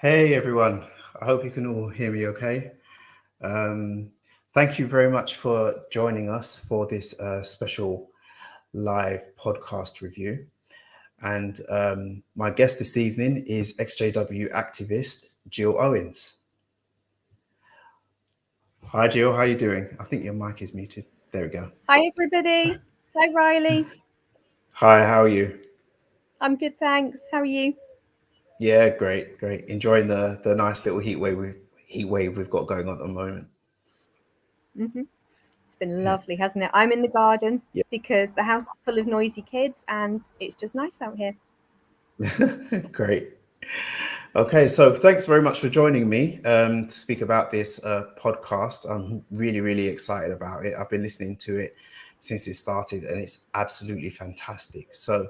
Hey everyone, I hope you can all hear me okay. Um, Thank you very much for joining us for this special live podcast review. And my guest this evening is ExJW Activist Jill Owens. Hi Jill, how are you doing? I think your mic is muted. There we go. Hi, everybody. Hi, Riley. Hi, how are you? I'm good, thanks. How are you? Yeah, great, great. Enjoying the nice little heat wave we've got going on at the moment. hmm It's been lovely, hasn't it? I'm in the garden Yeah, because the house is full of noisy kids and it's just nice out here. great. Okay, so thanks very much for joining me to speak about this podcast. I'm really, really excited about it. I've been listening to it since it started, and it's absolutely fantastic. So,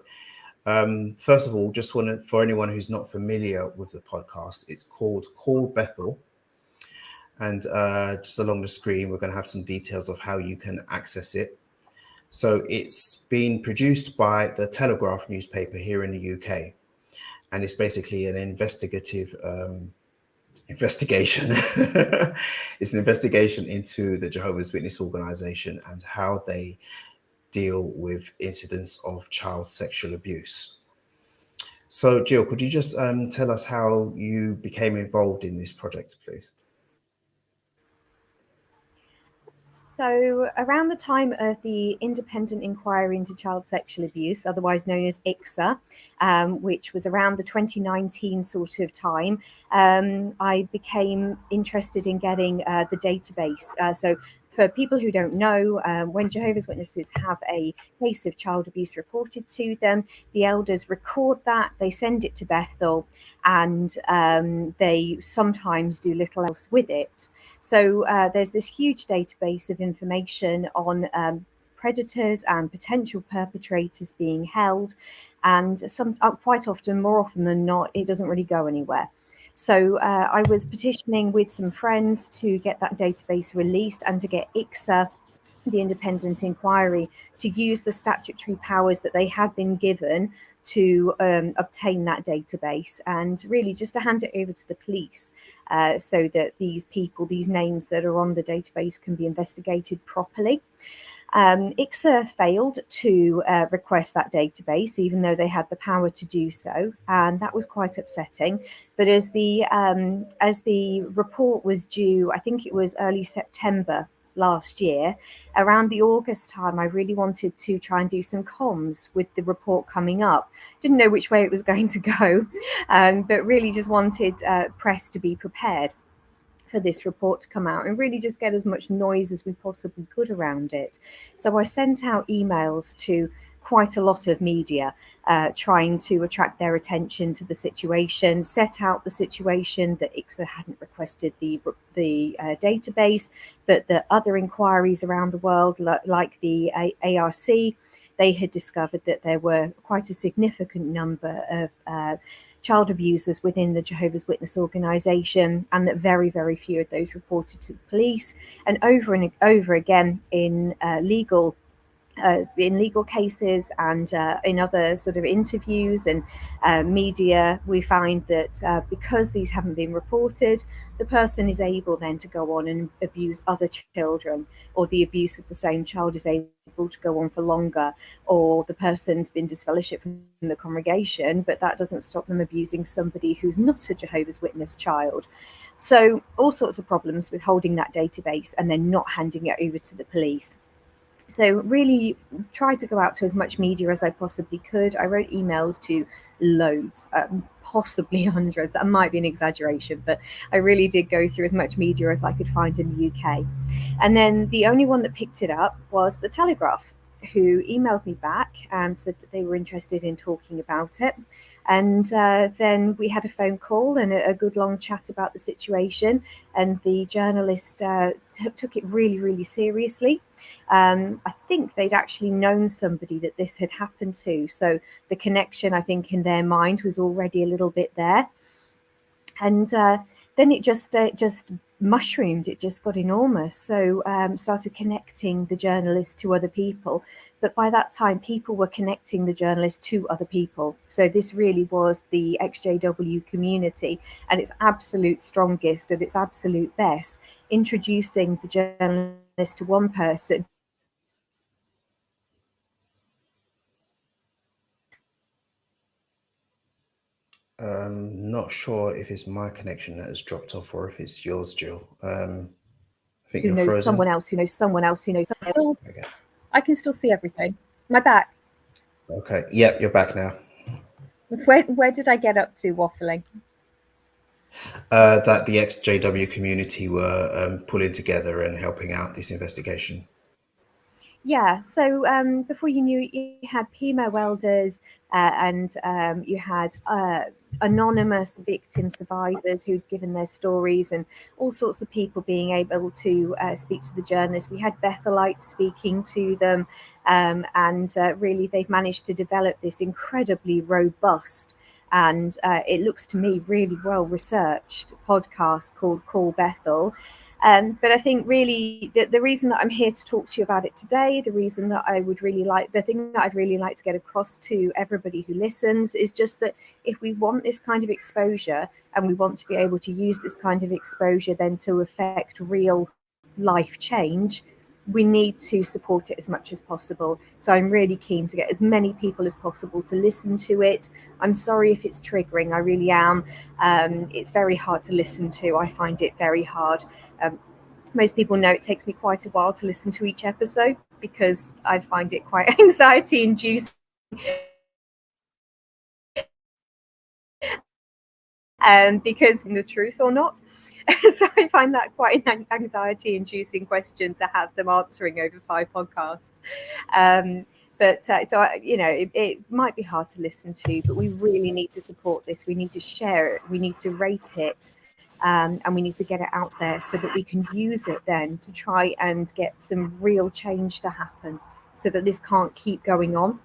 first of all, just want to, for anyone who's not familiar with the podcast, it's called Bethel, and just along the screen, we're going to have some details of how you can access it. So, it's been produced by the Telegraph newspaper here in the UK, and it's basically an investigative investigation. It's an investigation into the Jehovah's Witness organization and how they deal with incidents of child sexual abuse. So, Jill, could you just tell us how you became involved in this project, please? So, around the time of the Independent Inquiry into Child Sexual Abuse, otherwise known as ICSA, which was around the 2019 sort of time, I became interested in getting the database. So, for people who don't know, when Jehovah's Witnesses have a case of child abuse reported to them, the elders record that, they send it to Bethel, and they sometimes do little else with it. So there's this huge database of information on predators and potential perpetrators being held, and quite often, more often than not, it doesn't really go anywhere. So I was petitioning with some friends to get that database released and to get ICSA, the independent inquiry, to use the statutory powers that they had been given to obtain that database, and really just to hand it over to the police so that these people, these names that are on the database, can be investigated properly. ICSA failed to request that database, even though they had the power to do so, and that was quite upsetting. But as the report was due, I think it was early September last year, around the August time, I really wanted to try and do some comms with the report coming up. Didn't know which way it was going to go, but really just wanted press to be prepared for this report to come out and really just get as much noise as we possibly could around it. So I sent out emails to quite a lot of media, trying to attract their attention to the situation, set out the situation that ICSA hadn't requested the database, but that other inquiries around the world, like the ARC, they had discovered that there were quite a significant number of child abusers within the Jehovah's Witness organization, and that very, very few of those reported to the police. And over again in legal cases and in other sort of interviews and media, we find that because these haven't been reported, the person is able then to go on and abuse other children, or the abuse with the same child is able to go on for longer, or the person's been disfellowshipped from the congregation, but that doesn't stop them abusing somebody who's not a Jehovah's Witness child. So all sorts of problems with holding that database and then not handing it over to the police. So really tried to go out to as much media as I possibly could. I wrote emails to loads, possibly hundreds. That might be an exaggeration, but I really did go through as much media as I could find in the UK. And then the only one that picked it up was the Telegraph, who emailed me back and said that they were interested in talking about it. And then we had a phone call and a good long chat about the situation. And the journalist took it really, really seriously. I think they'd actually known somebody that this had happened to. So the connection, I think, in their mind was already a little bit there. And then it just mushroomed. It just got enormous. So started connecting the journalist to other people. But by that time, people were connecting the journalist to other people. So this really was the ExJW community at its absolute strongest, at its absolute best, introducing the journalist to one person. Not sure if it's my connection that has dropped off or if it's yours, Jill. I think Who you're knows frozen. someone else who knows someone else who knows someone else. Okay. I can still see everything. My back. Okay. Yep, you're back now. Where did I get up to waffling? That the ExJW community were pulling together and helping out this investigation. Yeah, so before you knew it, you had PMO welders and you had anonymous victim survivors who'd given their stories, and all sorts of people being able to speak to the journalists. We had Bethelites speaking to them, and really they've managed to develop this incredibly robust and it looks to me really well researched podcast called Call Bethel. But I think really the reason that I'm here to talk to you about it today, the reason that I would really like, the thing that I'd really like to get across to everybody who listens is just that if we want this kind of exposure and we want to be able to use this kind of exposure then to affect real life change, we need to support it as much as possible. So I'm really keen to get as many people as possible to listen to it. I'm sorry if it's triggering, I really am. It's very hard to listen to. I find it very hard. Most people know it takes me quite a while to listen to each episode because I find it quite anxiety inducing. Because the truth or not. So I find that quite an anxiety inducing question to have them answering over 5 podcasts. It might be hard to listen to, but we really need to support this. We need to share it. We need to rate it. And we need to get it out there so that we can use it then to try and get some real change to happen so that this can't keep going on.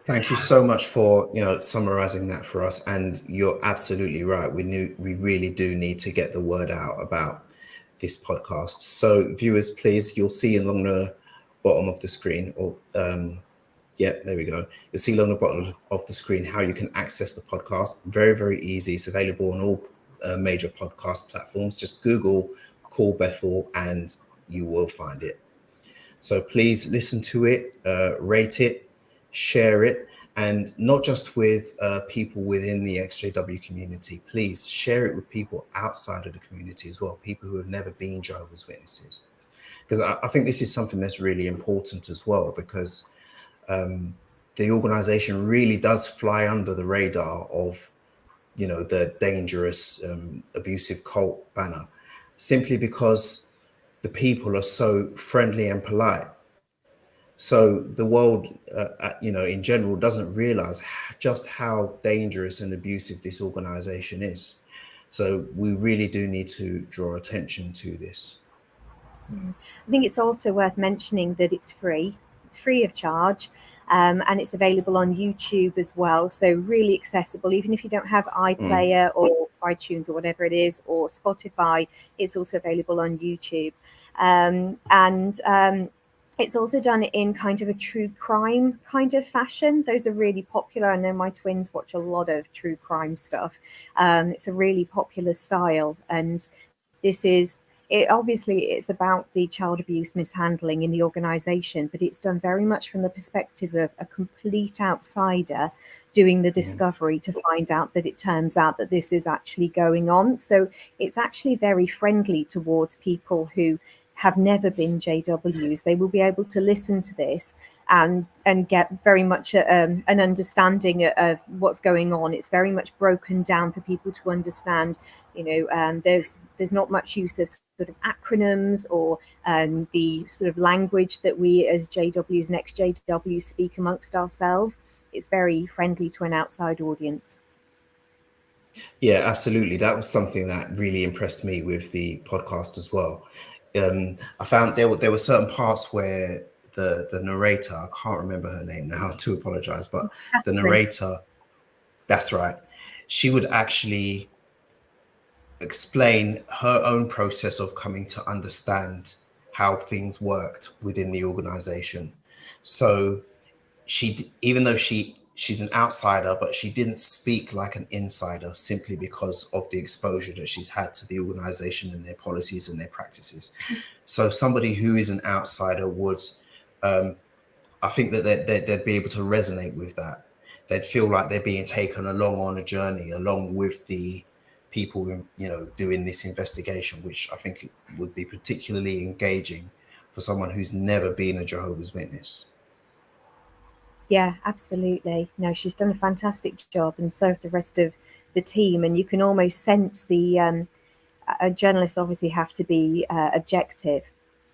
Thank you so much for summarizing that for us. And you're absolutely right. We really do need to get the word out about this podcast. So viewers, please, you'll see along the bottom of the screen, or there we go. You'll see along the bottom of the screen how you can access the podcast. Very, very easy. It's available on all major podcast platforms. Just Google Call Bethel and you will find it. So please listen to it, rate it, share it, and not just with people within the ExJW community. Please share it with people outside of the community as well, people who have never been Jehovah's Witnesses. Because I think this is something that's really important as well, because the organization really does fly under the radar of, the dangerous, abusive cult banner, simply because the people are so friendly and polite. So the world, in general, doesn't realize just how dangerous and abusive this organization is. So we really do need to draw attention to this. I think it's also worth mentioning that it's free. It's free of charge. And it's available on YouTube as well. So really accessible, even if you don't have iPlayer or iTunes or whatever it is, or Spotify, it's also available on YouTube. It's also done in kind of a true crime kind of fashion. Those are really popular. I know my twins watch a lot of true crime stuff. It's a really popular style. And this is, it's about the child abuse mishandling in the organization, but it's done very much from the perspective of a complete outsider doing the discovery to find out that it turns out that this is actually going on. So it's actually very friendly towards people who have never been JWs. They will be able to listen to this and get very much an understanding of what's going on. It's very much broken down for people to understand. There's not much use of sort of acronyms or the sort of language that we as JWs and ExJWs speak amongst ourselves. It's very friendly to an outside audience. Yeah, absolutely. That was something that really impressed me with the podcast as well. I found there were certain parts where the narrator, I can't remember her name now, to apologize, but the narrator, that's right. she would actually explain her own process of coming to understand how things worked within the organization. So even though she's an outsider, but she didn't speak like an insider simply because of the exposure that she's had to the organization and their policies and their practices. So somebody who is an outsider would, I think that they'd be able to resonate with that. They'd feel like they're being taken along on a journey along with the people, doing this investigation, which I think would be particularly engaging for someone who's never been a Jehovah's Witness. Yeah, absolutely. No, she's done a fantastic job, and so have the rest of the team. And you can almost sense journalists obviously have to be objective,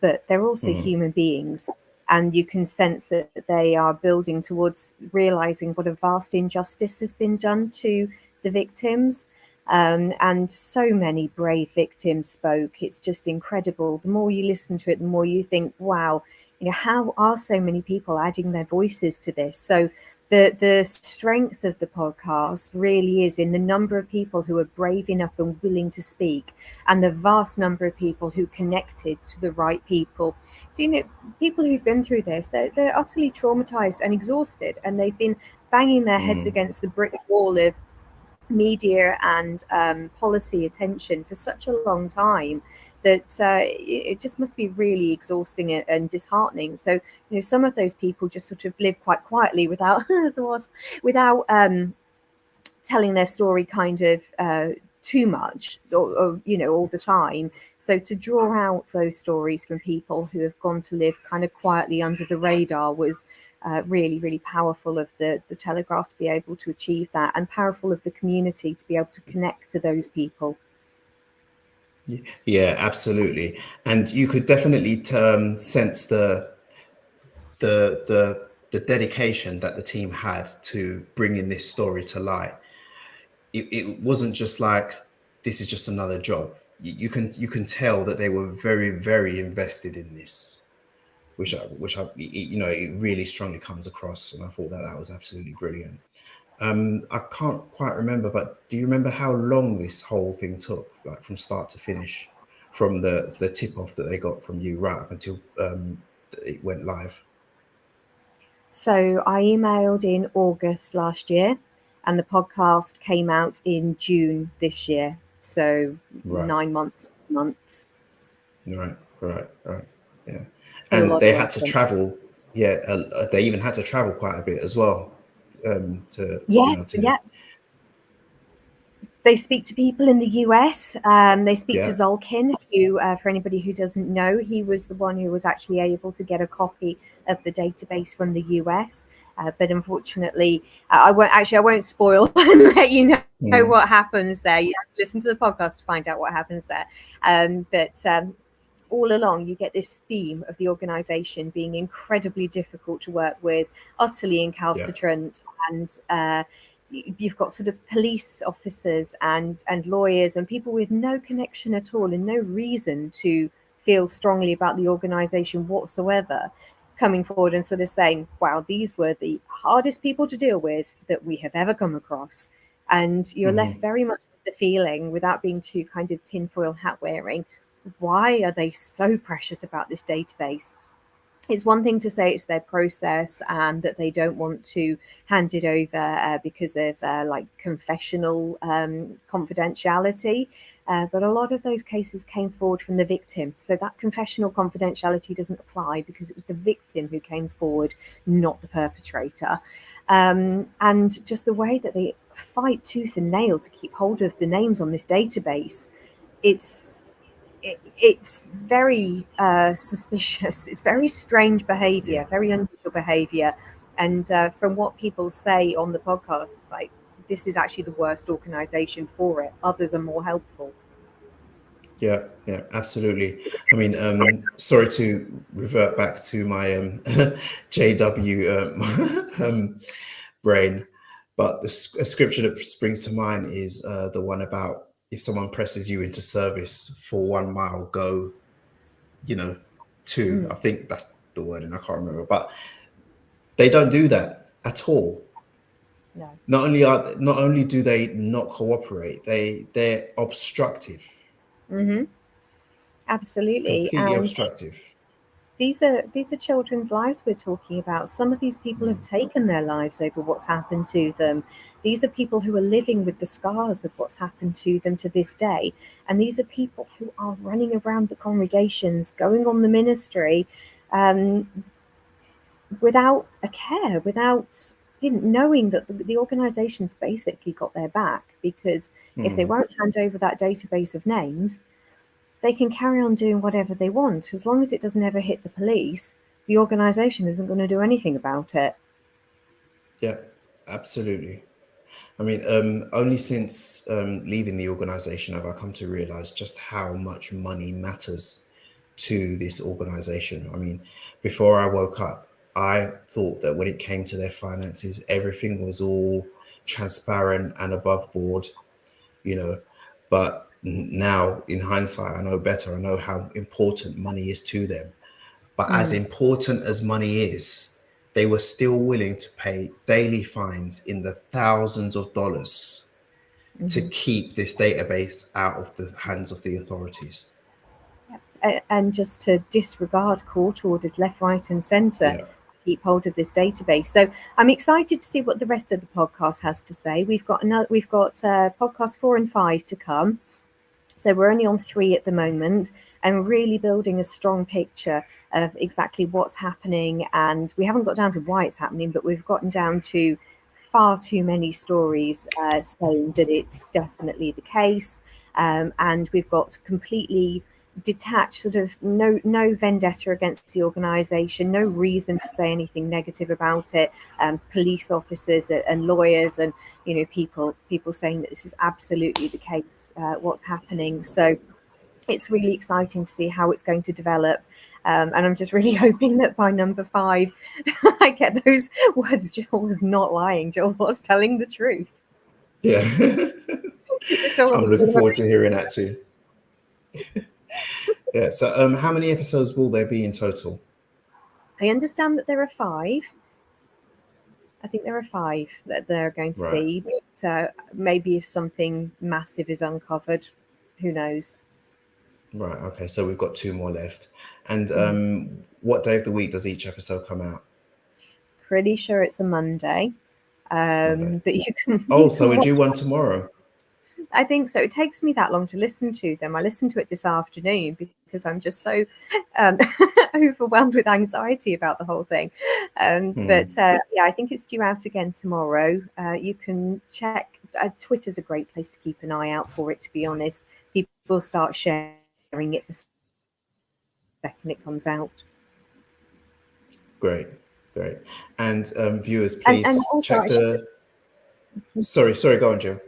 but they're also human beings. And you can sense that they are building towards realizing what a vast injustice has been done to the victims. And so many brave victims spoke. It's just incredible. The more you listen to it, the more you think, wow, how are so many people adding their voices to this? So the strength of the podcast really is in the number of people who are brave enough and willing to speak, and the vast number of people who connected to the right people. So, people who've been through this, they're utterly traumatized and exhausted, and they've been banging their heads against the brick wall of media and policy attention for such a long time that it just must be really exhausting and disheartening. So, some of those people just sort of live quite quietly without telling their story kind of too much or all the time. So to draw out those stories from people who have gone to live kind of quietly under the radar was really, really powerful of the Telegraph to be able to achieve that, and powerful of the community to be able to connect to those people. Yeah, absolutely. And you could definitely sense the dedication that the team had to bringing this story to light. It wasn't just like, this is just another job. You can tell that they were very, very invested in this, which it really strongly comes across. And I thought that was absolutely brilliant. I can't quite remember, but do you remember how long this whole thing took, like from start to finish, from the tip off that they got from you right up until it went live? So I emailed in August last year, and the podcast came out in June this year. So Right, 9 months. right, right. Yeah, A and lot they of had to work. travel. Yeah, they even had to travel quite a bit as well. Yes, yeah. They speak to people in the US. They speak to Yeah, Zolkin, who, for anybody who doesn't know, he was the one who was actually able to get a copy of the database from the US. But unfortunately, I won't spoil and let you know what happens there. You have to listen to the podcast to find out what happens there. But all along, you get this theme of the organization being incredibly difficult to work with, utterly yeah, incalcitrant, and you've got sort of police officers and lawyers and people with no connection at all and no reason to feel strongly about the organization whatsoever coming forward and sort of saying, wow, these were the hardest people to deal with that we have ever come across. And you're left very much with the feeling, without being too kind of tinfoil hat wearing, why are they so precious about this database? It's one thing to say it's their process and that they don't want to hand it over because of like confessional confidentiality. But a lot of those cases came forward from the victim. So that confessional confidentiality doesn't apply because it was the victim who came forward, not the perpetrator. And just the way that they fight tooth and nail to keep hold of the names on this database, it's very suspicious. It's very strange behavior, yeah, very unusual behavior. And from what people say on the podcast, it's like, this is actually the worst organization for it. Others are more helpful. yeah, absolutely. I mean, sorry to revert back to my JW brain, but a scripture that springs to mind is the one about, if someone presses you into service for 1 mile, go, two. I think that's the word, and I can't remember, but they don't do that at all. No. Not only do they not cooperate, they're obstructive, Absolutely. completely And obstructive. these are children's lives we're talking about. Some of these people have taken their lives over what's happened to them. These are people who are living with the scars of what's happened to them to this day. And these are people who are running around the congregations, going on the ministry, um, without a care, without knowing that the organization's basically got their back, because if they won't hand over that database of names, they can carry on doing whatever they want. As long as it doesn't ever hit the police, the organization isn't going to do anything about it. Yeah, absolutely. I mean, only since leaving the organization have I come to realize just how much money matters to this organization. I mean, before I woke up, I thought that when it came to their finances, everything was all transparent and above board, you know. But now, in hindsight, I know better. I know how important money is to them. But as Mm, important as money is, they were still willing to pay daily fines in the thousands of dollars to mhm. keep this database out of the hands of the authorities. And just to disregard court orders left, right, and centre, Yeah. keep hold of this database. So I'm excited to see what the rest of the podcast has to say. We've got podcast 4 and 5 to come. So we're only on 3 at the moment, and really building a strong picture of exactly what's happening. And we haven't got down to why it's happening, but we've gotten down to far too many stories saying that it's definitely the case. And we've got completely detached, sort of no vendetta against the organisation, no reason to say anything negative about it. Police officers and lawyers and people saying that this is absolutely the case, what's happening. So it's really exciting to see how it's going to develop. And I'm just really hoping that by number 5, I get those words. Jill was not lying. Jill was telling the truth. Yeah. Is this all I'm looking forward to hearing that too. Yeah. So, how many episodes will there be in total? I understand that there are 5. I think there are 5 that there are going to Right. be. But maybe if something massive is uncovered, who knows? Right. Okay. So we've got 2 more left. And Mhm. what day of the week does each episode come out? Pretty sure it's a Monday. Monday. But you can Oh, you so can we're watch. due one tomorrow. I think so. It takes me that long to listen to them. I listened to it this afternoon because I'm just so um, overwhelmed with anxiety about the whole thing. But yeah, I think it's due out again tomorrow. You can check. Twitter's a great place to keep an eye out for it. To be honest, people start sharing it the second it comes out. Great. Great. And viewers, And please also, check the. Sorry. Go on, Joe.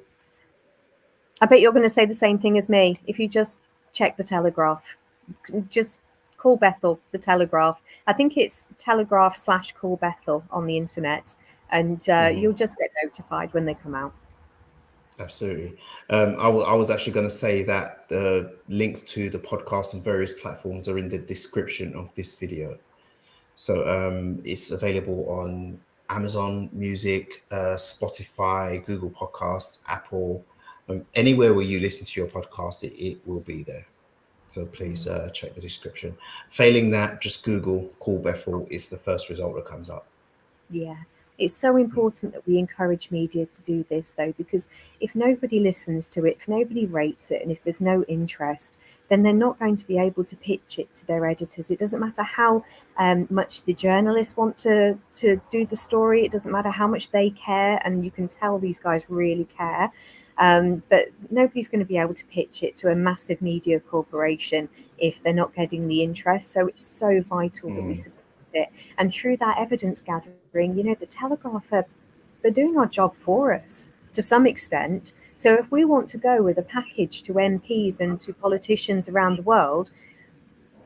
I bet you're going to say the same thing as me. If you just check the Telegraph, just call Bethel, the Telegraph. I think it's Telegraph/call Bethel on the internet, and you'll just get notified when they come out. Absolutely. I was actually going to say that the links to the podcast and various platforms are in the description of this video. So it's available on Amazon Music, Spotify, Google Podcasts, Apple, anywhere where you listen to your podcast, it will be there. So please check the description. Failing that, just Google Call Bethel. It's the first result that comes up. Yeah. It's so important that we encourage media to do this, though, because if nobody listens to it, if nobody rates it, and if there's no interest, then they're not going to be able to pitch it to their editors. It doesn't matter how much the journalists want to do the story, it doesn't matter how much they care, and you can tell these guys really care. But nobody's going to be able to pitch it to a massive media corporation if they're not getting the interest. So it's so vital that we support it. And through that evidence gathering, the Telegraph they're doing our job for us to some extent. So if we want to go with a package to MPs and to politicians around the world,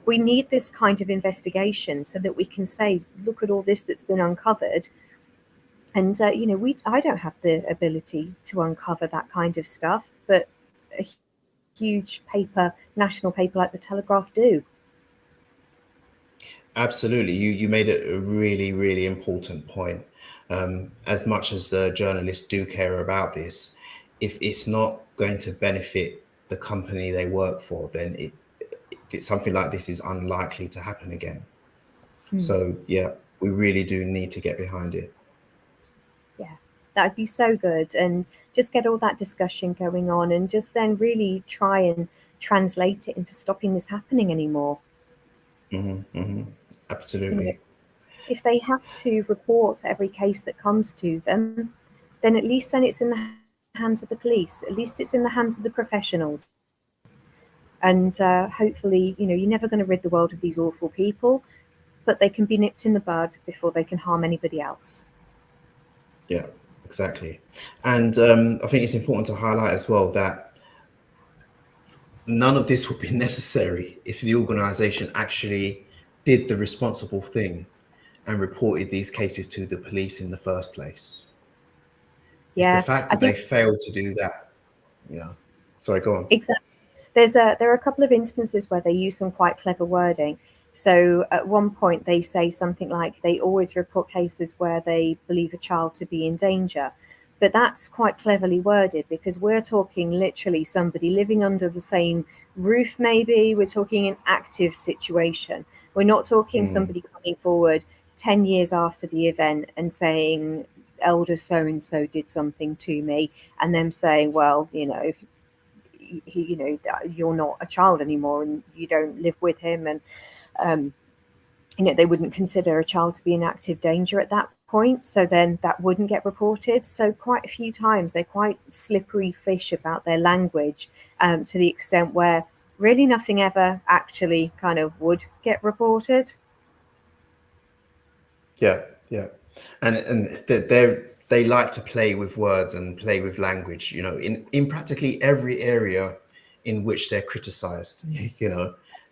we need this kind of investigation so that we can say, look at all this that's been uncovered. And I don't have the ability to uncover that kind of stuff, but a huge national paper like the Telegraph do. Absolutely. You made a really, really important point. As much as the journalists do care about this, if it's not going to benefit the company they work for, then something like this is unlikely to happen again. So yeah, we really do need to get behind it. Yeah, that'd be so good. And just get all that discussion going on and just then really try and translate it into stopping this happening anymore. You know, Absolutely. if they have to report every case that comes to them, then at least then it's in the hands of the police, at least it's in the hands of the professionals. And hopefully, you're never going to rid the world of these awful people, but they can be nipped in the bud before they can harm anybody else. Yeah, exactly. And I think it's important to highlight as well that none of this would be necessary if the organization actually did the responsible thing and reported these cases to the police in the first place. It's the Yeah, fact I that they think failed to do that. Yeah. Sorry, go on. exactly. There are a couple of instances where they use some quite clever wording. So at one point they say something like they always report cases where they believe a child to be in danger. But that's quite cleverly worded because we're talking literally somebody living under the same roof, maybe. We're talking an active situation. We're not talking somebody coming forward 10 years after the event and saying, elder so and so did something to me, and them saying, well, you're not a child anymore and you don't live with him, and um, they wouldn't consider a child to be in active danger at that point, so then that wouldn't get reported. So quite a few times they're quite slippery fish about their language, to the extent where really nothing ever actually kind of would get reported. Yeah, yeah, and they like to play with words and play with language. In practically every area in which they're criticized.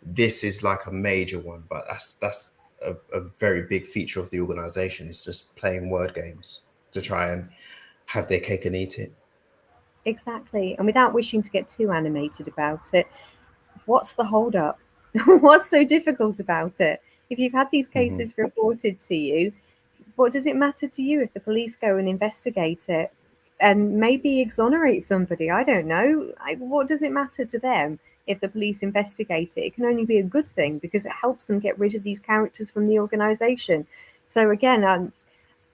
This is like a major one, but that's a very big feature of the organization. Is just playing word games to try and have their cake and eat it. Exactly, and without wishing to get too animated about it, what's the hold up? What's so difficult about it? If you've had these cases reported to you, what does it matter to you if the police go and investigate it and maybe exonerate somebody? I don't know. What does it matter to them if the police investigate it? It can only be a good thing because it helps them get rid of these characters from the organization. So again,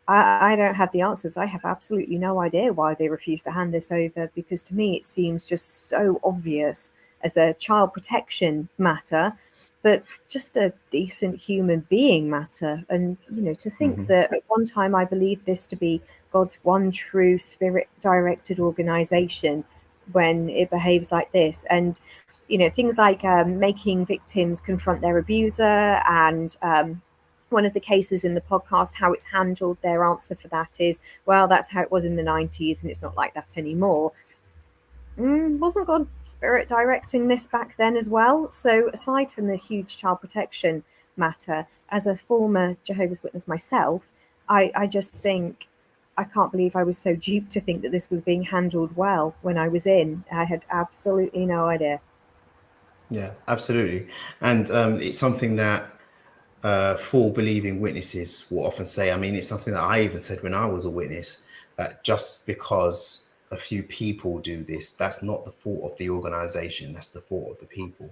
I don't have the answers. I have absolutely no idea why they refuse to hand this over, because to me it seems just so obvious as a child protection matter, but just a decent human being matter. And, to think that at one time I believed this to be God's one true spirit directed organization when it behaves like this. And, things like making victims confront their abuser, and one of the cases in the podcast, how it's handled, their answer for that is, well, that's how it was in the 90s and it's not like that anymore. Wasn't God spirit directing this back then as well? So aside from the huge child protection matter, as a former Jehovah's Witness myself, I just think I can't believe I was so duped to think that this was being handled well when I was in. I had absolutely no idea. Yeah, absolutely, and it's something that full believing witnesses will often say. I mean, it's something that I even said when I was a witness, that just because a few people do this, that's not the fault of the organization, that's the fault of the people.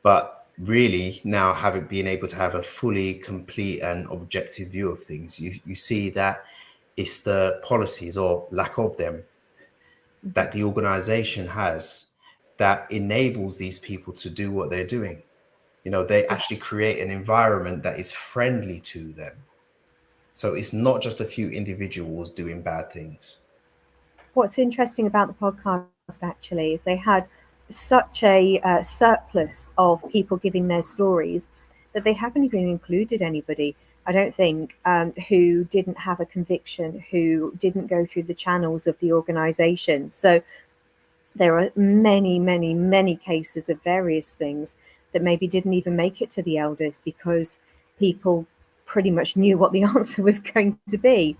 But really, now having been able to have a fully complete and objective view of things, you see that it's the policies or lack of them that the organization has that enables these people to do what they're doing. They actually create an environment that is friendly to them. So it's not just a few individuals doing bad things. What's interesting about the podcast actually is they had such a surplus of people giving their stories that they haven't even included anybody, I don't think, who didn't have a conviction, who didn't go through the channels of the organization. So there are many, many, many cases of various things that maybe didn't even make it to the elders because people pretty much knew what the answer was going to be,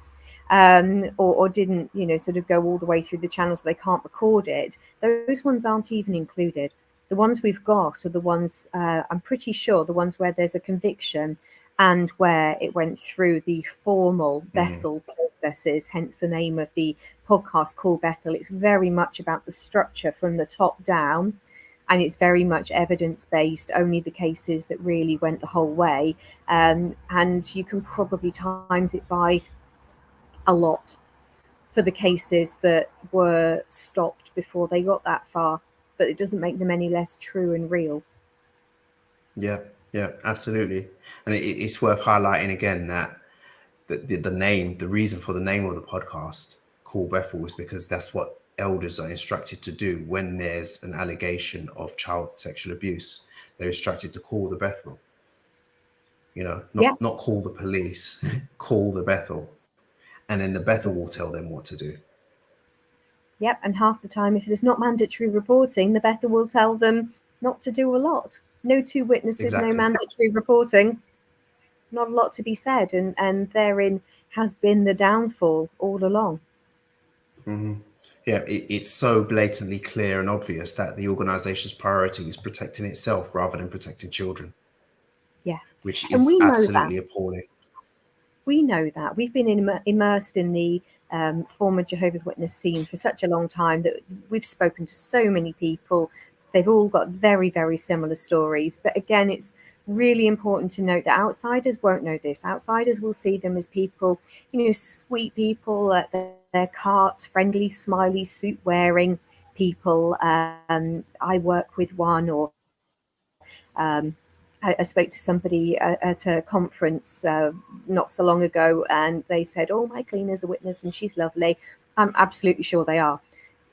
or didn't, sort of go all the way through the channels so they can't record it. Those ones aren't even included. The ones we've got are the ones, I'm pretty sure, the ones where there's a conviction and where it went through the formal Bethel processes, hence the name of the podcast called Bethel. It's very much about the structure from the top down, and it's very much evidence-based, only the cases that really went the whole way. And you can probably times it by a lot for the cases that were stopped before they got that far, but it doesn't make them any less true and real. Yeah, yeah, absolutely. And it's worth highlighting again that the name, the reason for the name of the podcast, Call Bethel, is because that's what elders are instructed to do when there's an allegation of child sexual abuse. They're instructed to call the Bethel. You know, Yeah. not call the police, call the Bethel, and then the Bethel will tell them what to do. Yep, and half the time, if there's not mandatory reporting, the Bethel will tell them not to do a lot. No two witnesses, Exactly. no mandatory reporting. Not a lot to be said, and therein has been the downfall all along. Yeah, it's so blatantly clear and obvious that the organization's priority is protecting itself rather than protecting children, Yeah, which and is we know that. absolutely appalling. We know that. We've been immersed in the former Jehovah's Witness scene for such a long time that we've spoken to so many people. They've all got very, very similar stories. But again, it's really important to note that outsiders won't know this. Outsiders will see them as people, sweet people at their carts, friendly, smiley, suit wearing people. I work with one, or I spoke to somebody at a conference not so long ago, and they said, "Oh, my cleaner's a witness and she's lovely." I'm absolutely sure they are.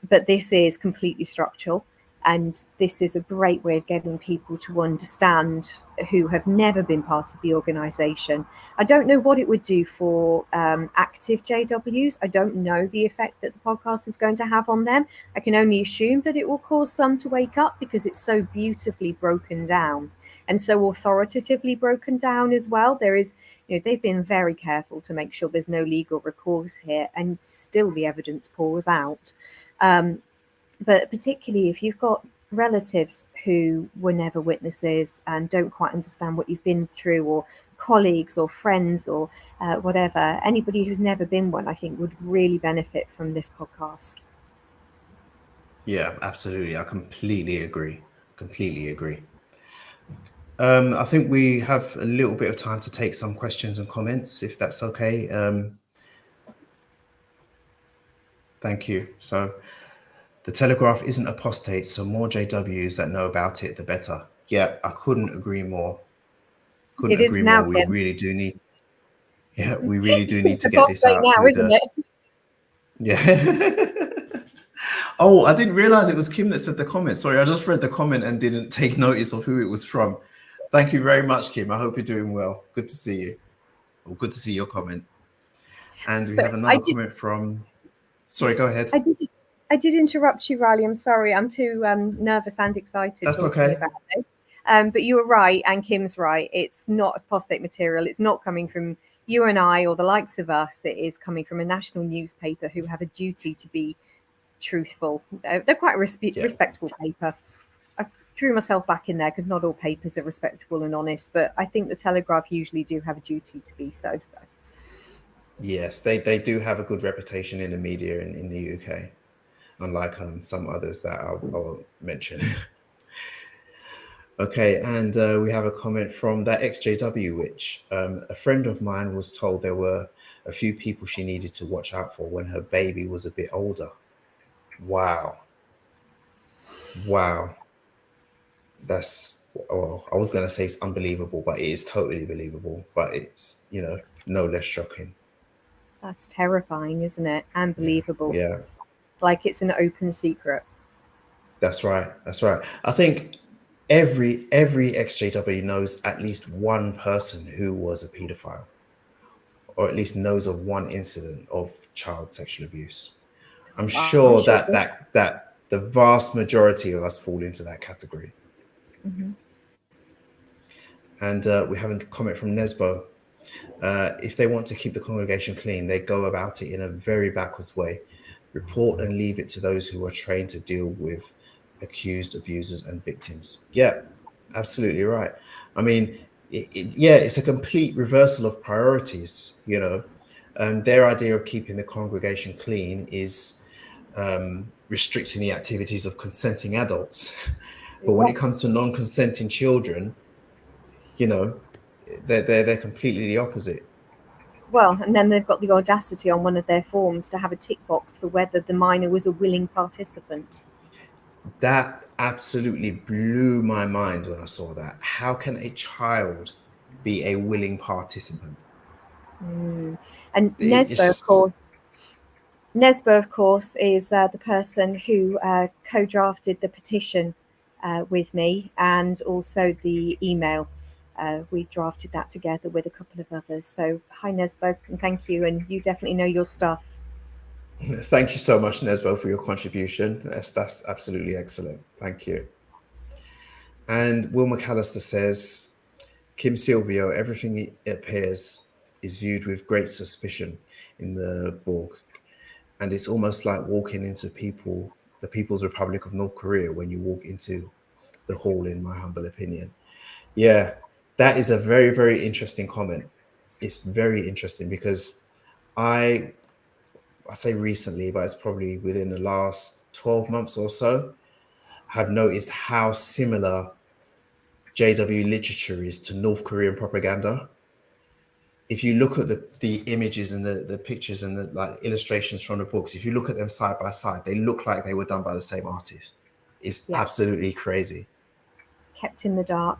But this is completely structural. And this is a great way of getting people to understand who have never been part of the organisation. I don't know what it would do for active JWs. I don't know the effect that the podcast is going to have on them. I can only assume that it will cause some to wake up because it's so beautifully broken down and so authoritatively broken down as well. There is, they've been very careful to make sure there's no legal recourse here, and still the evidence pours out. But particularly if you've got relatives who were never witnesses and don't quite understand what you've been through, or colleagues or friends or whatever, anybody who's never been one, I think, would really benefit from this podcast. Yeah, absolutely. I completely agree. Completely agree. I think we have a little bit of time to take some questions and comments, if that's okay. Thank you. So, the Telegraph isn't apostate, so more JWs that know about it, the better. Yeah, I couldn't agree more. Couldn't It is agree now, more. We Kim. really do need. Yeah, we really do need It's to get this apostate out now, to isn't the. it? Yeah. Oh, I didn't realize it was Kim that said the comment. Sorry, I just read the comment and didn't take notice of who it was from. Thank you very much, Kim. I hope you're doing well. Good to see you. Or good to see your comment. And we But have another comment from. Sorry, go ahead. I did interrupt you, Riley. I'm sorry. I'm too nervous and excited That's talking okay. about this. But you were right, and Kim's right. It's not apostate material. It's not coming from you and I or the likes of us. It is coming from a national newspaper who have a duty to be truthful. They're quite a respectable paper. I drew myself back in there because not all papers are respectable and honest, but I think the Telegraph usually do have a duty to be so. Yes, they do have a good reputation in the media in the UK, unlike some others that I'll mention. Okay, and we have a comment from that ExJW witch. A friend of mine was told there were a few people she needed to watch out for when her baby was a bit older. Wow. Wow. That's, oh, I was going to say it's unbelievable, but it is totally believable. But it's, no less shocking. That's terrifying, isn't it? And believable. Yeah. Like it's an open secret. That's right. That's right. I think every XJW knows at least one person who was a pedophile, or at least knows of one incident of child sexual abuse. I'm I'm sure sure. that the vast majority of us fall into that category. Mm-hmm. And we have a comment from Nesbo. If they want to keep the congregation clean, they go about it in a very backwards way. Report and leave it to those who are trained to deal with accused abusers and victims. Yeah, absolutely right. I mean, yeah, it's a complete reversal of priorities. Their idea of keeping the congregation clean is restricting the activities of consenting adults. But when it comes to non-consenting children, you know, they're completely the opposite. Well, and then they've got the audacity on one of their forms to have a tick box for whether the minor was a willing participant. That absolutely blew my mind when I saw that. How can a child be a willing participant? And It's Nesbo, of course, is the person who co-drafted the petition with me, and also the email. We drafted that together with a couple of others. So, hi Nesbo, and thank you. And you definitely know your stuff. Thank you so much, Nesbo, for your contribution. That's absolutely excellent. Thank you. And Will McAllister says, Kim Silvio, everything it appears is viewed with great suspicion in the book. And it's almost like walking into the People's Republic of North Korea when you walk into the hall, in my humble opinion. Yeah, that is a very, very interesting comment. It's very interesting because I I say recently, but it's probably within the last 12 months or so, have noticed how similar JW literature is to North Korean propaganda. If you look at the images and the pictures and the like illustrations from the books, if you look at them side by side, they look like they were done by the same artist. It's Yeah, absolutely crazy. kept in the dark.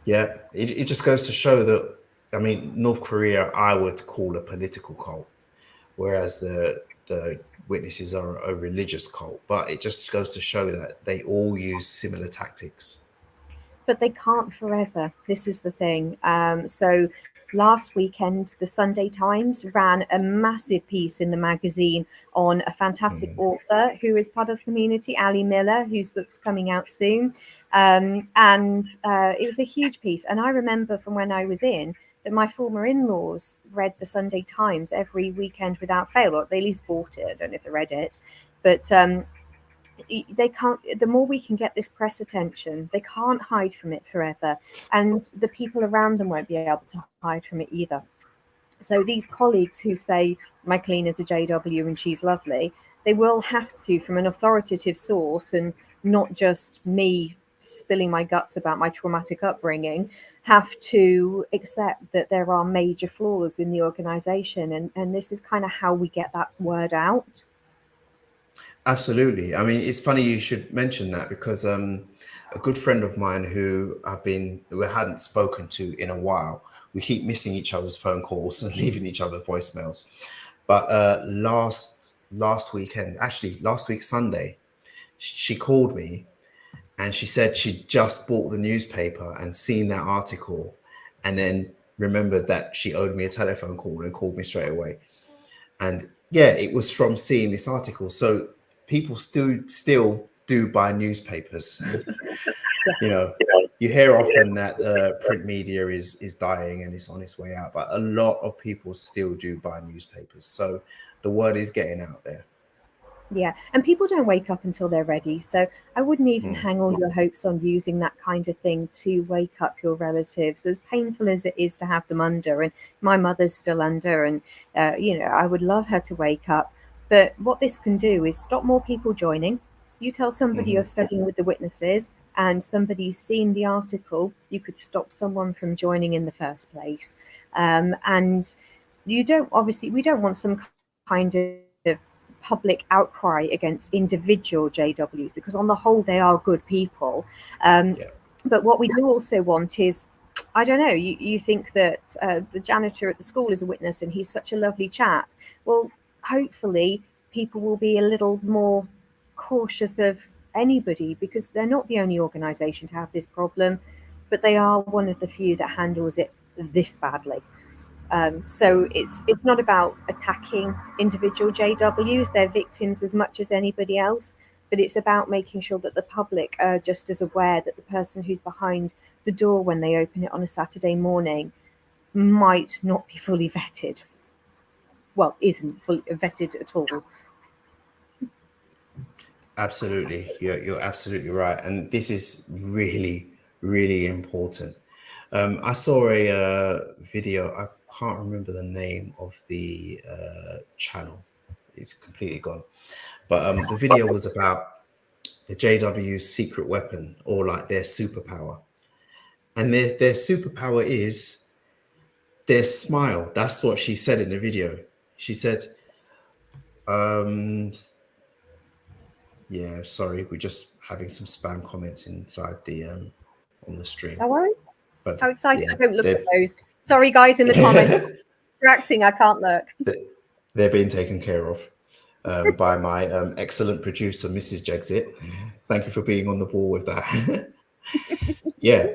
Yeah, it just goes to show that, I mean, North Korea, I would call a political cult, whereas the witnesses are a religious cult. But it just goes to show that they all use similar tactics. But they can't forever. This is the thing. So last weekend, the Sunday Times ran a massive piece in the magazine on a fantastic author who is part of the community, Ali Miller, whose book's coming out soon. And it was a huge piece. And I remember from when I was in that my former in-laws read the Sunday Times every weekend without fail, or they at least bought it. I don't know if they read it, but they can't. The more we can get this press attention, they can't hide from it forever, and the people around them won't be able to hide from it either. So these colleagues who say my cleaner's a JW and she's lovely, they will have to, from an authoritative source and not just me spilling my guts about my traumatic upbringing, have to accept that there are major flaws in the organization, and this is kind of how we get that word out. Absolutely. I mean, it's funny you should mention that because a good friend of mine who I hadn't spoken to in a while, we keep missing each other's phone calls and leaving each other voicemails. But last weekend, actually last week Sunday, she called me and she said she just bought the newspaper and seen that article, and then remembered that she owed me a telephone call and called me straight away. And yeah, it was from seeing this article. So people still do buy newspapers. you know, you hear often that print media is dying and it's on its way out, but a lot of people still do buy newspapers. So the word is getting out there. Yeah, and people don't wake up until they're ready. So I wouldn't even hang all your hopes on using that kind of thing to wake up your relatives, as painful as it is to have them under. And my mother's still under, and I would love her to wake up. But what this can do is stop more people joining. You tell somebody you're studying with the witnesses, and somebody's seen the article, you could stop someone from joining in the first place. And you don't obviously we don't want some kind of public outcry against individual JWs, because on the whole they are good people. Um, Yeah, but what we do also want is, I don't know, you think that the janitor at the school is a witness and he's such a lovely chap. Well, hopefully people will be a little more cautious of anybody, because they're not the only organisation to have this problem, but they are one of the few that handles it this badly. yeah. So it's not about attacking individual JWs; they're victims as much as anybody else. But it's about making sure that the public are just as aware that the person who's behind the door when they open it on a Saturday morning might not be fully vetted. Well, isn't fully vetted at all. Absolutely. You're absolutely right. And this is really, really important. I saw a video. I can't remember the name of the channel. It's completely gone. But the video was about the JW's secret weapon, or like their superpower. And their superpower is their smile. That's what she said in the video. She said, yeah, sorry, we're just having some spam comments inside the on the stream. Don't worry. But How exciting. yeah, I don't look at those. Sorry, guys, in the comments. Distracting, I can't look. they're being taken care of by my excellent producer, Mrs. Jexit. Thank you for being on the ball with that. Yeah,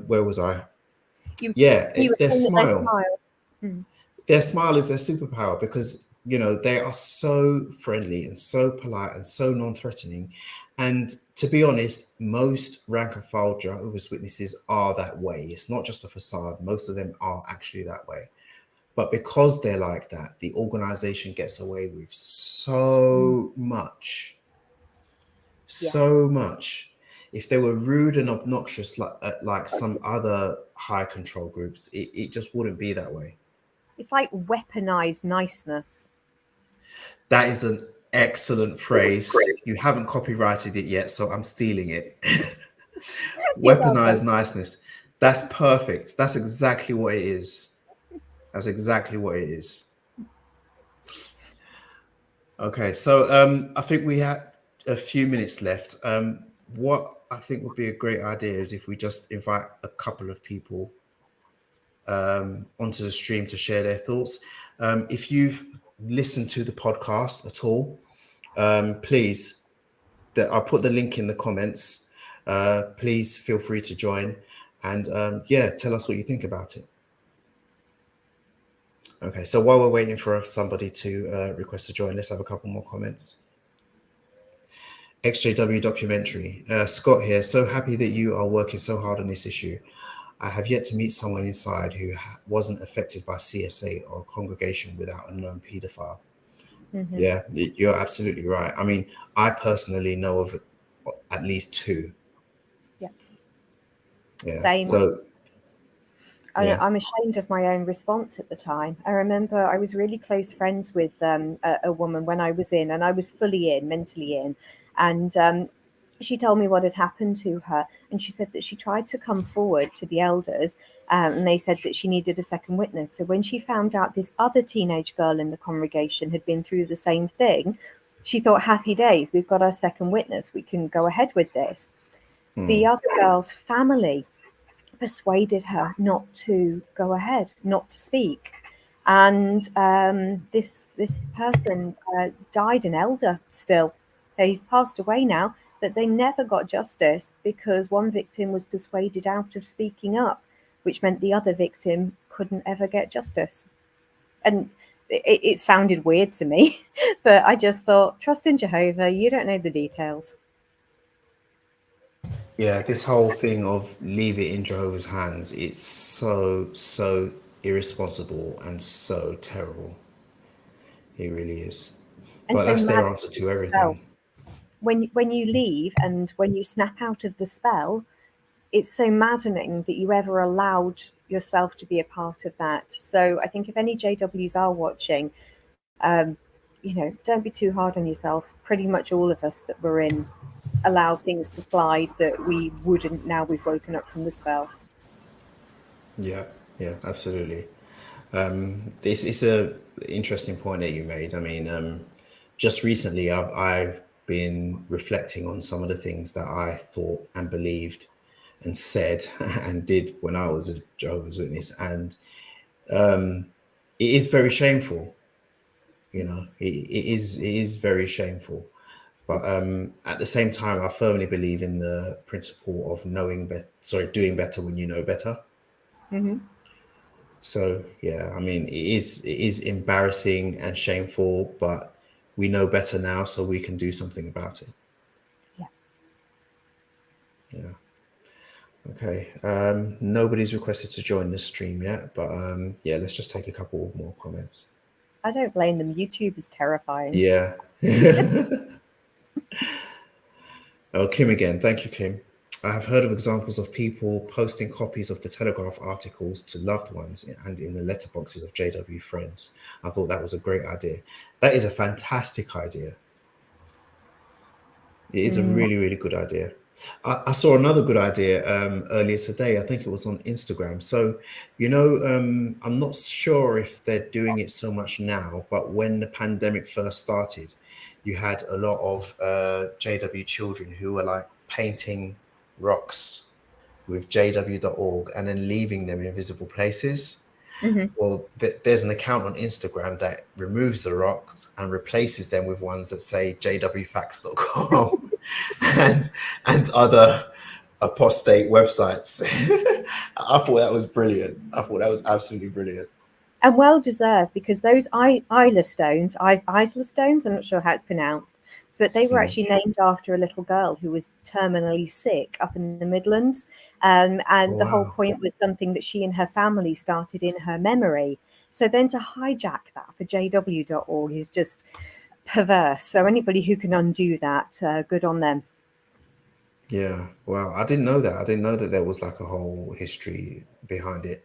where was I? Yeah, it's their smile. Their smile is their superpower because, you know, they are so friendly and so polite and so non-threatening. And to be honest, most rank and file Jehovah's Witnesses are that way. It's not just a facade. Most of them are actually that way. But because they're like that, the organization gets away with so much. So much. If they were rude and obnoxious like some other high control groups, it just wouldn't be that way. It's like weaponized niceness. That is an excellent phrase. You haven't copyrighted it yet, so I'm stealing it. Weaponized niceness. That's perfect. That's exactly what it is. That's exactly what it is. Okay, so I think we have a few minutes left. What I think would be a great idea is if we just invite a couple of people onto the stream to share their thoughts. If you've listened to the podcast at all, please, I'll put the link in the comments. Please feel free to join and yeah, tell us what you think about it. Okay, so while we're waiting for somebody to request to join, let's have a couple more comments. ExJW documentary. Scott here. So happy that you are working so hard on this issue. I have yet to meet someone inside who wasn't affected by CSA or a congregation without a known paedophile. Yeah, you're absolutely right. I mean, I personally know of at least two. Yeah. Same. So I'm ashamed of my own response at the time. I remember I was really close friends with a woman when I was in, and I was fully in, mentally in. And she told me what had happened to her. And she said that she tried to come forward to the elders, and they said that she needed a second witness. So when she found out this other teenage girl in the congregation had been through the same thing, she thought, happy days, we've got our second witness. We can go ahead with this. The other girl's family persuaded her not to go ahead, not to speak. And this person died an elder still. He's passed away now, but they never got justice because one victim was persuaded out of speaking up, which meant the other victim couldn't ever get justice. And it sounded weird to me, but I just thought, trust in Jehovah, you don't know the details. yeah, this whole thing of leave it in Jehovah's hands, it's so irresponsible and so terrible. It really is. But so that's their answer to everything. When you leave and when you snap out of the spell, it's so maddening that you ever allowed yourself to be a part of that. So I think if any JWs are watching, don't be too hard on yourself. Pretty much all of us that were in allowed things to slide that we wouldn't now we've woken up from the spell. Yeah, absolutely. This is a interesting point that you made. I mean, just recently I've been reflecting on some of the things that I thought and believed and said and did when I was a Jehovah's Witness, and it is very shameful. You know, it is very shameful. But at the same time, I firmly believe in the principle of doing better when you know better. So yeah, I mean, it is embarrassing and shameful, but we know better now, so we can do something about it. Yeah. Okay. Nobody's requested to join the stream yet, but yeah, let's just take a couple more comments. I don't blame them. YouTube is terrifying. Yeah. Oh, Kim again. Thank you, Kim. I have heard of examples of people posting copies of the Telegraph articles to loved ones and in the letterboxes of JW friends. I thought that was a great idea. That is a fantastic idea. It is a Mm. really, really good idea. I saw another good idea earlier today. I think it was on Instagram. So, I'm not sure if they're doing it so much now, but when the pandemic first started, you had a lot of JW children who were like painting rocks with jw.org and then leaving them in visible places. Mhm. Well, there's an account on Instagram that removes the rocks and replaces them with ones that say jwfacts.com and other apostate websites. I thought that was brilliant. I thought that was absolutely brilliant. And well deserved, because those Isla stones, Isla stones, I'm not sure how it's pronounced, but they were Mm. actually named after a little girl who was terminally sick up in the Midlands. Oh, And the whole wow. point was something that she and her family started in her memory. So then to hijack that for jw.org is just perverse. So anybody who can undo that, good on them. Yeah. Wow. I didn't know that. I didn't know that there was like a whole history behind it.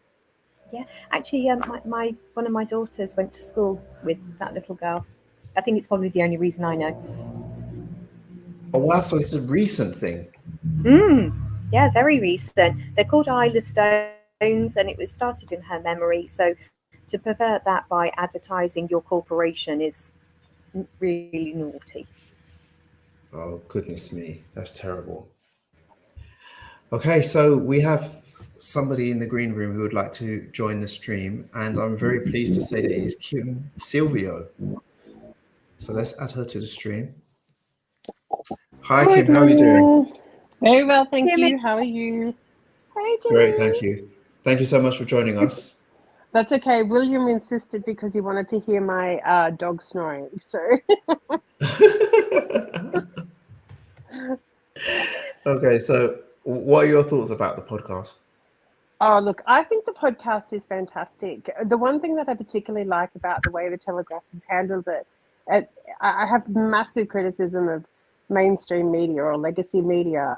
Yeah, actually, my one of my daughters went to school with that little girl. I think it's probably the only reason I know. Oh, wow. So it's a recent thing. Mm, yeah, very recent. They're called Isla Stones, and it was started in her memory. So to pervert that by advertising your corporation is really naughty. Oh, goodness me. That's terrible. Okay, so we have somebody in the green room who would like to join the stream, and I'm very pleased to say that it is Kim Silvio. So let's add her to the stream. Hi, Kim. Good How are you doing? morning. Very well, thank Hear you. How are you? Hey, Great, Jenny. thank you. Thank you so much for joining us. That's okay. William insisted because he wanted to hear my dog snoring. So, Okay, so what are your thoughts about the podcast? oh, look, I think the podcast is fantastic. The one thing that I particularly like about the way the Telegraph have handled it, I have massive criticism of mainstream media or legacy media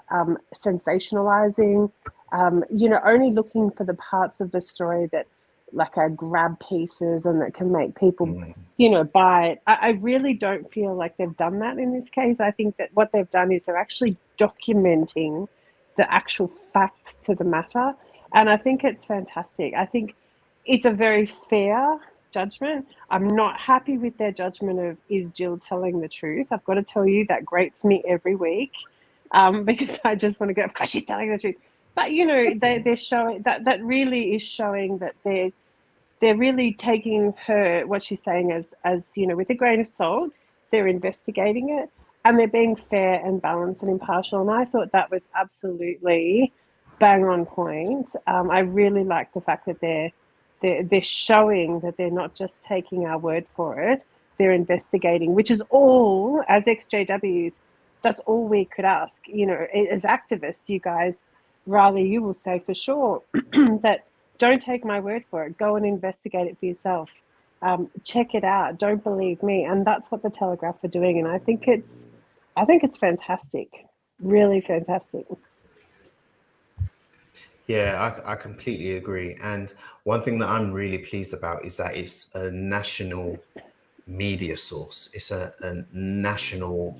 sensationalizing, only looking for the parts of the story that like are grab pieces and that can make people, Mm, buy it. I really don't feel like they've done that in this case. I think that what they've done is they're actually documenting the actual facts to the matter. And I think it's fantastic. I think it's a very fair judgment. I'm not happy with their judgment of is Jill telling the truth. I've got to tell you that grates me every week because I just want to go, of course she's telling the truth. But they're showing that really is showing that they're really taking her what she's saying as with a grain of salt. They're investigating it and they're being fair and balanced and impartial. And I thought that was absolutely bang on point. I really like the fact that they're showing that they're not just taking our word for it. They're investigating, which is all as XJWs. That's all we could ask. As activists, you guys, Riley, you will say for sure that don't take my word for it. Go and investigate it for yourself. Check it out. Don't believe me. And that's what the Telegraph are doing. And I think it's fantastic. Really fantastic. yeah, I completely agree. And one thing that I'm really pleased about is that it's a national media source. It's a national,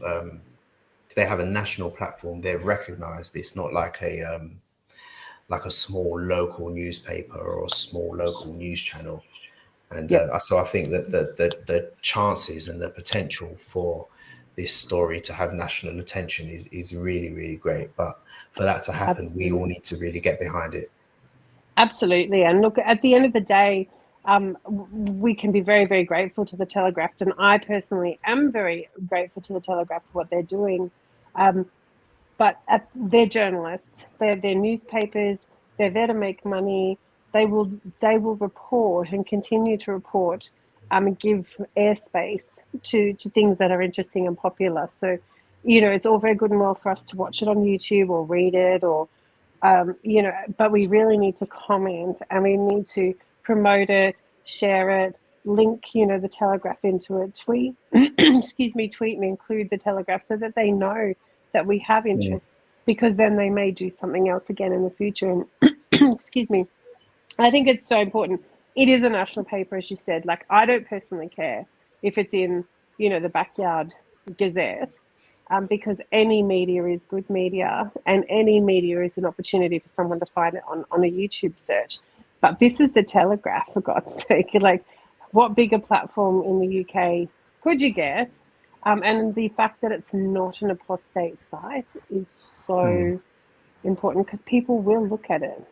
they have a national platform. They're recognized. It's not like a small local newspaper or a small local news channel. And Yep. so I think that the chances and the potential for this story to have national attention is really, really great. But for that to happen, we all Absolutely. need to really get behind it. Absolutely. And look, at the end of the day, we can be very, very grateful to the Telegraph. And I personally am very grateful to the Telegraph for what they're doing. But they're journalists, they're newspapers, they're there to make money. They will report and continue to report and give airspace to things that are interesting and popular. So, it's all very good and well for us to watch it on YouTube or read it or but we really need to comment and we need to promote it, share it, link, the Telegraph into it, tweet, excuse me, tweet and include the Telegraph so that they know that we have Mm. interest. because then they may do something else again in the future. And excuse me, I think it's so important. It is a national paper, as you said. Like, I don't personally care if it's in, the Backyard Gazette, because any media is good media, and any media is an opportunity for someone to find it on a YouTube search. But this is the Telegraph, for God's sake. Like, what bigger platform in the UK could you get? And the fact that it's not an apostate site is so important, because people will look at it.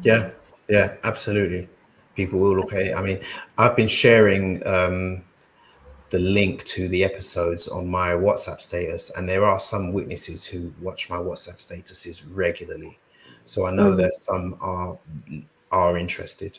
Yeah, yeah, absolutely. People will look at it. I mean, I've been sharing the link to the episodes on my WhatsApp status, and there are some witnesses who watch my WhatsApp statuses regularly. So I know that some are interested.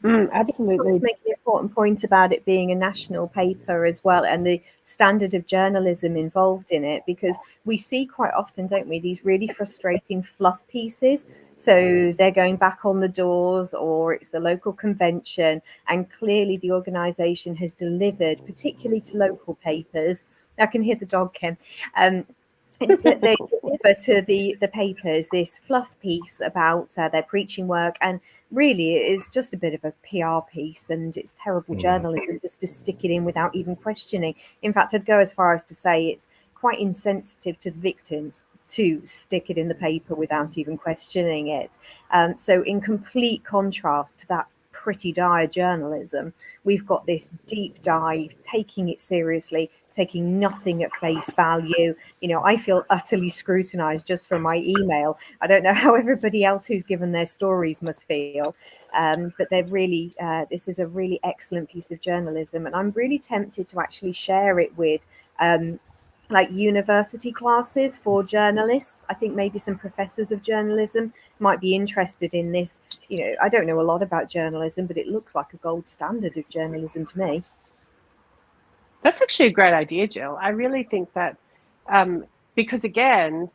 Absolutely. Make an important point about it being a national paper as well, and the standard of journalism involved in it, because we see quite often, don't we, these really frustrating fluff pieces. So they're going back on the doors, or it's the local convention, and clearly the organisation has delivered, particularly to local papers. I can hear the dog, Kim. They deliver to the papers this fluff piece about their preaching work, and really it's just a bit of a PR piece, and it's terrible journalism just to stick it in without even questioning. In fact, I'd go as far as to say it's quite insensitive to the victims to stick it in the paper without even questioning it. So in complete contrast to that pretty dire journalism, we've got this deep dive, taking it seriously, taking nothing at face value. I feel utterly scrutinized just from my email. I don't know how everybody else who's given their stories must feel, but they're really this is a really excellent piece of journalism, and I'm really tempted to actually share it with like university classes for journalists. I think maybe some professors of journalism might be interested in this. I don't know a lot about journalism, but it looks like a gold standard of journalism to me. That's actually a great idea, Jill. I really think that, because again,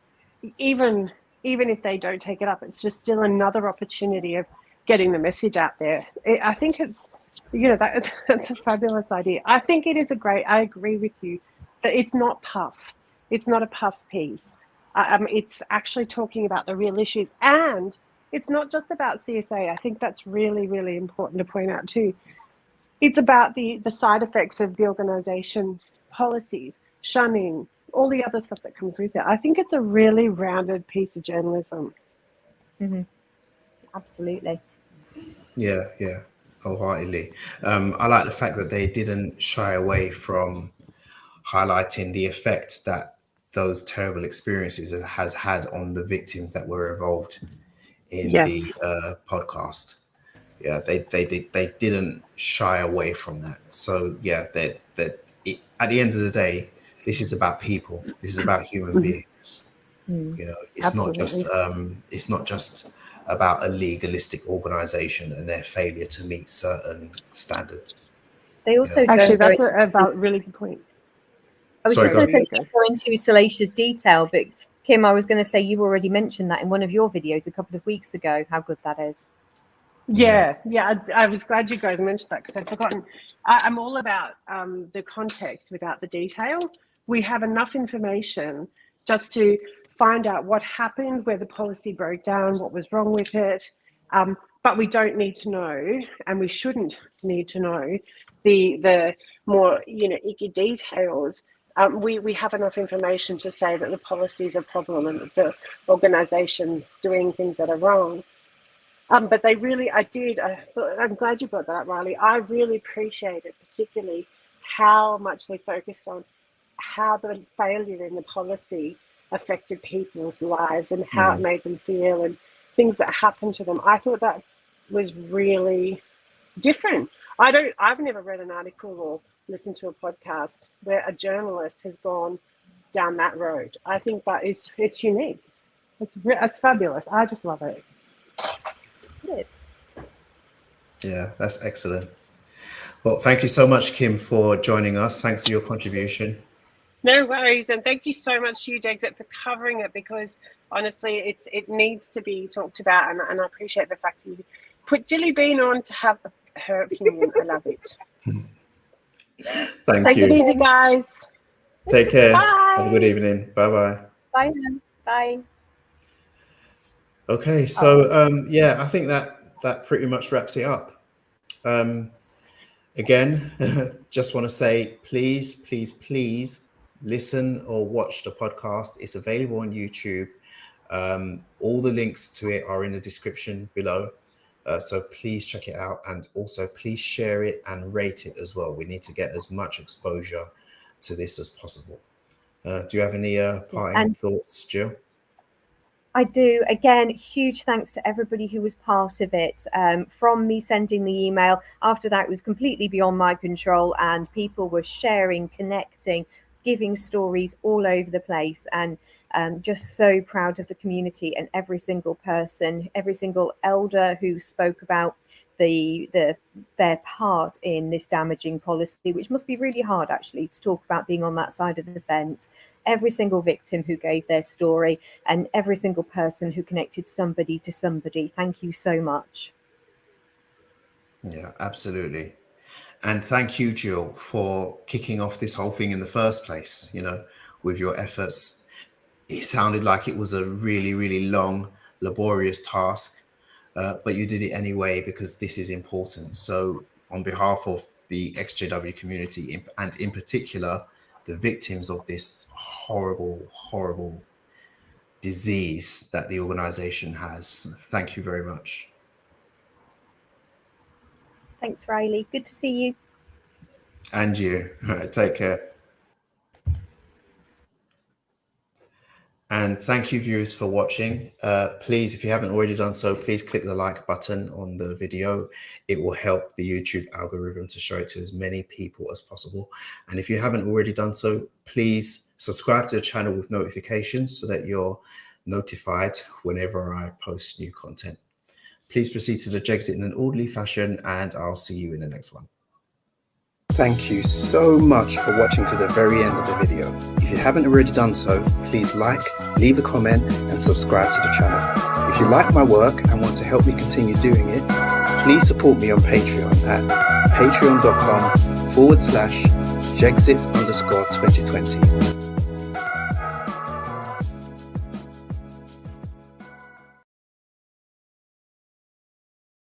even if they don't take it up, it's just still another opportunity of getting the message out there. I think it's, that's a fabulous idea. I think it is I agree with you that it's not puff. It's not a puff piece. It's actually talking about the real issues, and it's not just about CSA. I think that's really, really important to point out too. It's about the side effects of the organisation, policies, shunning, all the other stuff that comes with it. I think it's a really rounded piece of journalism. Absolutely. Yeah, wholeheartedly. I like the fact that they didn't shy away from highlighting the effect that those terrible experiences has had on the victims that were involved in the podcast. Yeah, they didn't shy away from that. So yeah, at the end of the day, this is about people. This is about human beings. It's Absolutely. not just about a legalistic organization and their failure to meet certain standards. They also actually, don't that's a really good point. I was Sorry, just going to say, they go into salacious detail, but Kim, I was going to say you already mentioned that in one of your videos a couple of weeks ago, how good that is. Yeah. I was glad you guys mentioned that, because I'd forgotten. I'm all about the context without the detail. We have enough information just to find out what happened, where the policy broke down, what was wrong with it. But we don't need to know, and we shouldn't need to know the more icky details. We have enough information to say that the policy is a problem and that the organisation's doing things that are wrong. But they really, I'm glad you brought that up, Riley. I really appreciated particularly how much they focused on how the failure in the policy affected people's lives and how it made them feel and things that happened to them. I thought that was really different. I've never read an article or listened to a podcast where a journalist has gone down that road. I think it's unique. It's fabulous. I just love it. Yeah, that's excellent. Well, thank you so much, Kim, for joining us. Thanks for your contribution. No worries, and thank you so much to you, Dexit, for covering it, because honestly, it needs to be talked about, and I appreciate the fact that you put Jilly Bean on to have her opinion. I love it. Thank Take you. it easy, guys. Take care. Bye. Have a good evening. Bye-bye. Bye then. Bye. Okay, so yeah, I think that pretty much wraps it up. Again, just want to say, please listen or watch the podcast. It's available on YouTube. All the links to it are in the description below. So please check it out, and also please share it and rate it as well. We need to get as much exposure to this as possible. Do you have any parting thoughts, Jill? I do. Again, huge thanks to everybody who was part of it. From me sending the email, after that, it was completely beyond my control, and people were sharing, connecting, giving stories all over the place. And just so proud of the community and every single person, every single elder who spoke about their part in this damaging policy, which must be really hard actually to talk about, being on that side of the fence. Every single victim who gave their story, and every single person who connected somebody to somebody. Thank you so much. Yeah, absolutely. And thank you, Jill, for kicking off this whole thing in the first place, with your efforts. It sounded like it was a really, really long, laborious task, but you did it anyway because this is important. So on behalf of the ExJW community, and in particular, the victims of this horrible, horrible disease that the organization has, thank you very much. Thanks, Riley. Good to see you. And you. All right, take care. And thank you, viewers, for watching. Please, if you haven't already done so, please click the like button on the video. It will help the YouTube algorithm to show it to as many people as possible. And if you haven't already done so, please subscribe to the channel with notifications so that you're notified whenever I post new content. Please proceed to the Jexit in an orderly fashion, and I'll see you in the next one. Thank you so much for watching to the very end of the video. If you haven't already done so, please like, leave a comment, and subscribe to the channel. If you like my work and want to help me continue doing it, please support me on Patreon at patreon.com/Jexit_2020.